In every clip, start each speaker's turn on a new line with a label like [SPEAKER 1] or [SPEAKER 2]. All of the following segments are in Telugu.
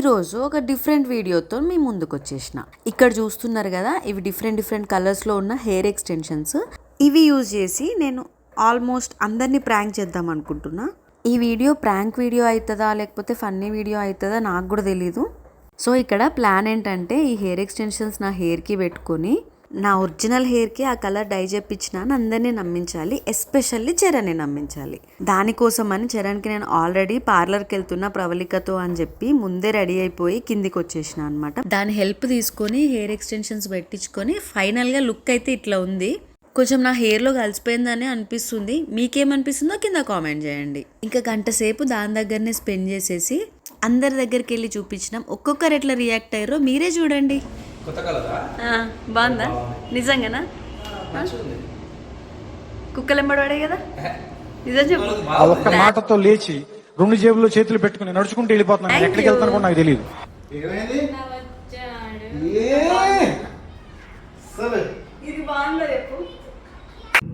[SPEAKER 1] ఈరోజు ఒక డిఫరెంట్ వీడియోతో మీ ముందుకు వచ్చేసిన. ఇక్కడ చూస్తున్నారు కదా, ఇవి డిఫరెంట్ కలర్స్లో ఉన్న హెయిర్ ఎక్స్టెన్షన్స్. ఇవి యూజ్ చేసి నేను ఆల్మోస్ట్ అందరినీ ప్రాంక్ చేద్దాం అనుకుంటున్నా. ఈ వీడియో ప్రాంక్ వీడియో అవుతుందా లేకపోతే ఫన్నీ వీడియో అవుతుందా నాకు కూడా తెలీదు. సో ఇక్కడ ప్లాన్ ఏంటంటే, ఈ హెయిర్ ఎక్స్టెన్షన్స్ నా హెయిర్కి పెట్టుకొని నా ఒరిజినల్ హెయిర్కి ఆ కలర్ డై చేపించిన అందరినీ నమ్మించాలి, ఎస్పెషల్లీ చరణ్ని నమ్మించాలి. దానికోసం అని చరణ్కి నేను ఆల్రెడీ పార్లర్కి వెళ్తున్న ప్రవళికతో అని చెప్పి ముందే రెడీ అయిపోయి కిందికి వచ్చేసిన అనమాట. దాని హెల్ప్ తీసుకొని హెయిర్ ఎక్స్టెన్షన్స్ పెట్టించుకొని ఫైనల్గా లుక్ అయితే ఇట్లా ఉంది. కొంచెం నా హెయిర్లో కలిసిపోయిందని అనిపిస్తుంది. మీకేమనిపిస్తుందో కింద కామెంట్ చేయండి. ఇంకా గంట సేపు దాని దగ్గరనే స్పెండ్ చేసేసి అందరి దగ్గరికి వెళ్ళి చూపించినాం. ఒక్కొక్కరు ఎట్లా రియాక్ట్ అయ్యారో మీరే చూడండి. బాగుందా నిజంగానా? కుక్కలు ఎంబడవాడే కదా, నిజం చెప్పు.
[SPEAKER 2] ఒక్క మాటతో లేచి 2 జేబుల్లో చేతులు పెట్టుకుని నడుచుకుంటూ వెళ్ళిపోతున్నాను. ఎక్కడికి వెళ్తాను కూడా నాకు తెలియదు.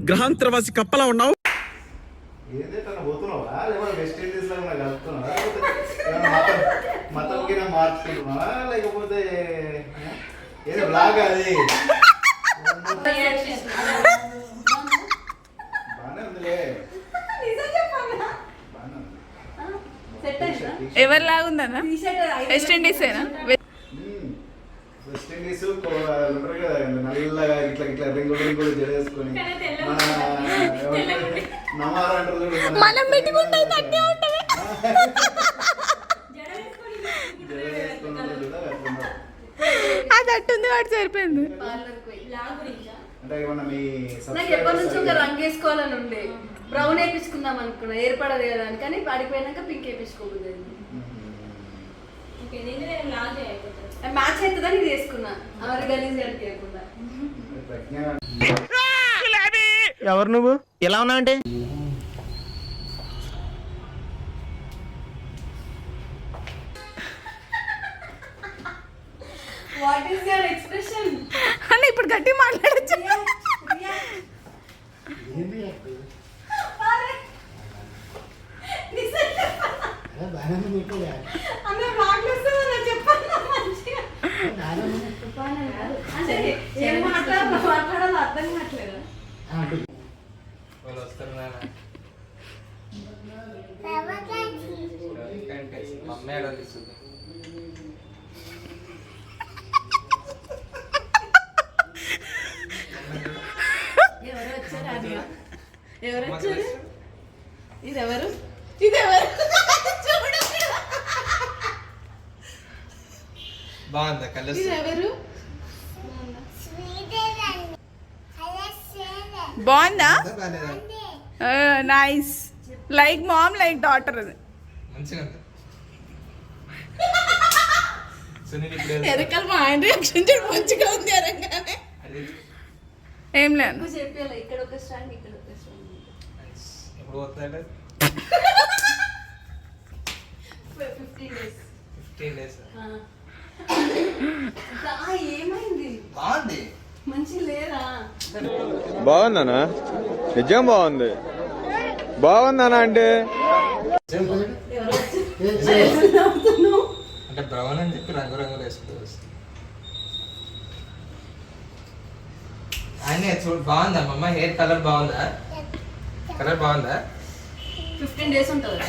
[SPEAKER 3] గ్రహాంతరవాసి కప్పలా ఉన్నావు.
[SPEAKER 4] లేకపోతే అది
[SPEAKER 5] ఎవరు లాగుందన్నా? వెస్ట్ ఇండీస్
[SPEAKER 4] వెస్ట్ ఇండీస్ ఉంటారు కదా, నల్లగా ఇట్లా ఇట్లా రింగులు జడేసుకొని
[SPEAKER 5] మనం పెట్టుకుంటాం అది అట్టుంది, వాడు సరిపోయింది.
[SPEAKER 6] నాకు ఎప్పటి నుంచి ఒక రంగు వేసుకోవాలని ఉండే, బ్రౌన్ వేయించుకుందాం అనుకున్నా, ఏర్పడదు కదా అని. కానీ పడిపోయినాక పింక్ వేయించుకోకూడదు, మ్యాచ్ అవుతుందని ఇది వేసుకున్నా. ఎవరు గలీజ్ అడిగేయకుండా.
[SPEAKER 3] ఎవరు నువ్వు? ఎలా ఉన్నా అంటే
[SPEAKER 6] వాట్ ఈస్ యువర్ ఎక్స్ప్రెషన్
[SPEAKER 5] అన్న? ఇప్పుడు గట్టి మాట్లాడచ్చు.
[SPEAKER 6] మాట్లాడాలి అర్థం కావట్లేదు. ఎవరు వచ్చారు? ఇదెవరు?
[SPEAKER 3] బాగుందా కలర్?
[SPEAKER 6] ఇదెవరు?
[SPEAKER 5] బాగుందా? Nice, like mom like daughter. అది ఎరకలు మా ఆయన రియాక్షన్ మంచిగా ఉంది అనగానే. ఏం లేదు,
[SPEAKER 6] చెప్పాలి. ఇక్కడ ఒక స్టాండ్, ఇక్కడ ఒక స్టాండ్.
[SPEAKER 3] ఎప్పుడు పోతుందంటే 15 days.
[SPEAKER 6] ఏమైంది?
[SPEAKER 3] బాగుంది,
[SPEAKER 6] మంచి లేరా?
[SPEAKER 7] బాగుందనా? నిజం బాగుంది. బాగుందనా అంటే
[SPEAKER 3] అంటే బ్రౌన్ అని చెప్పి రంగులు వేసుకోవచ్చు. ఆయన చూడు, బాగుందా మమ్మ? హెయిర్ కలర్ బాగుందా? కలర్ బాగుందా?
[SPEAKER 6] 15 days ఉంటుంది.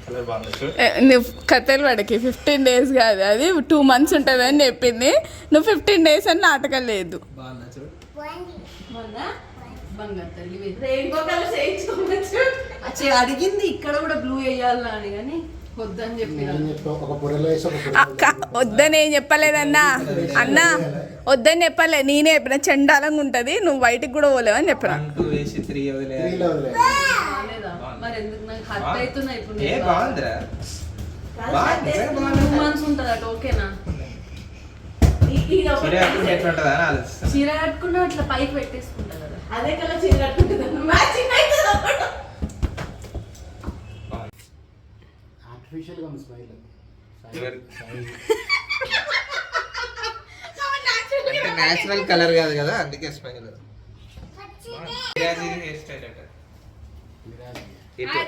[SPEAKER 3] కలర్ బాగుందా? చూడు,
[SPEAKER 5] నువ్వు కథలు వాడికి 15 days కాదు, అది 2 months ఉంటుంది అని చెప్పింది. నువ్వు 15 days అని నాటకం లేదు.
[SPEAKER 3] బాగుందా? చూడు,
[SPEAKER 6] అడిగింది ఇక్కడ కూడా బ్లూ వేయాలా అని, కానీ వద్దని చెప్పిన.
[SPEAKER 5] వద్దని ఏం చెప్పలేదన్నా. అన్న వద్దని చెప్పలే, నేనే చెప్పిన చండాలంగా ఉంటది, నువ్వు బయటికి కూడా పోలేవని చెప్పిన.
[SPEAKER 3] 2 వేసి 3 వదిలేదు.
[SPEAKER 6] మరి ఎందుకు నాకు హర్ట్ అవుతున్నా ఇప్పుడు?
[SPEAKER 3] బాగుందిరా,
[SPEAKER 6] 2 months ఉంటుంది అటు. ఓకేనా? చీర కట్టుకున్నా అట్లా పైకి పెట్టేసుకుంటా కదా, అదే కదా చీర కట్టుకుంటుంది. మ్యాచింగ్
[SPEAKER 3] నేచురల్ కలర్ కాదు కదా, అందుకే స్మైల్. హెయిర్ స్టైల్ ఇటు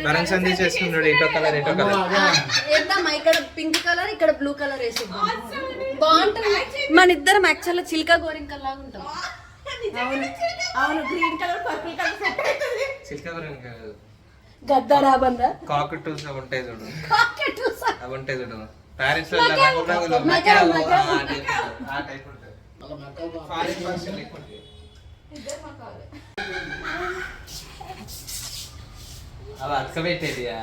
[SPEAKER 3] బరంగ్ సంధి చేసుకున్నాడు ఇటో కలర్
[SPEAKER 6] వేద్దామా ఇక్కడ పింక్ కలర్ ఇక్కడ బ్లూ కలర్ వేసేద్దాం బాగుంటుంది మన ఇద్దరం యాక్చువల్ చిల్కా గోరింక లాగా ఉంటాం
[SPEAKER 5] అవును green colour purple colour set అవుతుంది.
[SPEAKER 3] సిల్క బరంగ్ కాదు
[SPEAKER 6] గద్దరాబందా
[SPEAKER 3] కాకటూస్ అవి ఉంటాయి చూడు అవి ఉంటాయి చూడు ప్యారిస్ లో రంగులు మెకావ్ ఆ టైప్ ఉంటుంది ఫారిన్ వర్షన్ లెక్క ఉంటుంది అవి అక్క పెట్టేదియా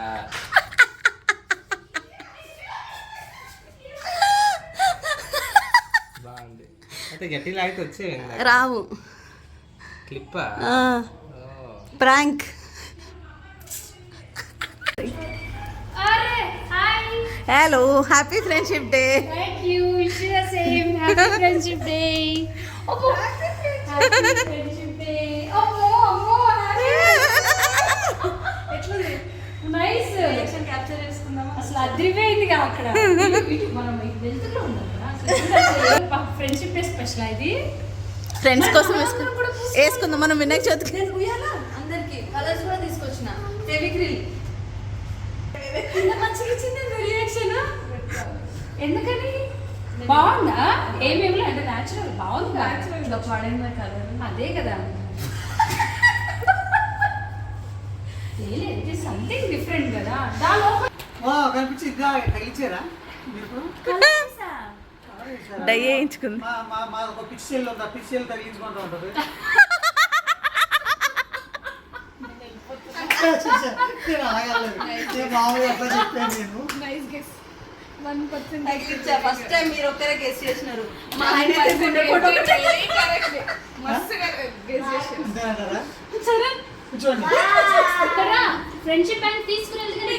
[SPEAKER 3] బాగుంది అయితే గట్టి లాగితే వచ్చేవి
[SPEAKER 6] రావు
[SPEAKER 3] క్లిప్పా
[SPEAKER 6] prank hello happy friendship day
[SPEAKER 8] Thank you. Wish you the same. Happy Friendship Day. Oh, happy Friendship Day. Oh, ఎట్లుంది నైస్ క్యాప్చర్ చేసుకుందామా అసలు అదిరిపోయింది అక్కడ మనం వెళ్తూనే ఉన్నాం కదా ఫ్రెండ్షిప్ డే స్పెషల్ ఇది
[SPEAKER 6] ఫ్రెండ్స్ కోసం వేసుకుందాం మనం వినాయక చవితికి అందరికి కలర్స్ కూడా తీసుకొచ్చిన ఫెవిక్రిల్
[SPEAKER 8] మంచిగా ఇచ్చింది రియాక్షన్ ఎందుకని బాగుందా ఏమేమి అంటే న్యాచురల్ బాగుందా
[SPEAKER 6] ఇట్లా పడిందా కలర్
[SPEAKER 8] అదే కదా లేదు సంథింగ్ డిఫరెంట్ కదా దాని
[SPEAKER 9] కనిపించారా
[SPEAKER 6] డై వేయించుకుంది
[SPEAKER 9] మా ఒక పిక్సెల్ ఉంది ఆ పిక్సెల్ తగిలించుకుంటూ ఉంటుంది మామూలుగా ఎట్లా చెప్పాను నేను
[SPEAKER 8] నైస్ గెస్ 1%
[SPEAKER 6] ఫస్ట్ టైం మీరు ఒక్కరే గెస్ చేసినారు మా
[SPEAKER 5] మస్తుగా guess చేశారు.
[SPEAKER 9] అంతేనంటారా
[SPEAKER 8] సరే
[SPEAKER 9] కూర్చోండి
[SPEAKER 8] ఇక్కడ ఫ్రెండ్షిప్ బ్యాండ్ తీసుకుని వెళ్తే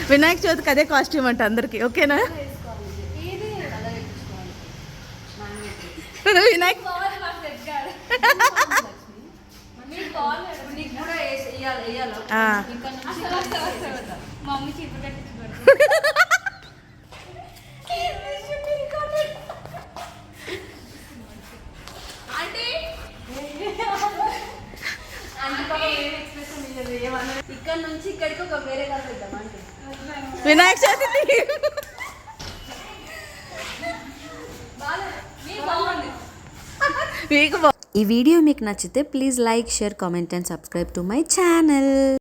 [SPEAKER 6] వినాయక చవితికి అదే కాస్ట్యూమ్ అంట అందరికి ఓకేనా వినాయక్ ఆ.
[SPEAKER 8] మా మమ్మీ చీపు కట్టించుకోరు
[SPEAKER 6] ఇక్కడ నుంచి ఇక్కడికి ఒక వేరే కలర్ ఇద్దాం అంటే
[SPEAKER 1] వినాయక చవితి
[SPEAKER 6] మీకు
[SPEAKER 1] ఈ వీడియో మీకు నచ్చితే please like share comment and subscribe to my channel.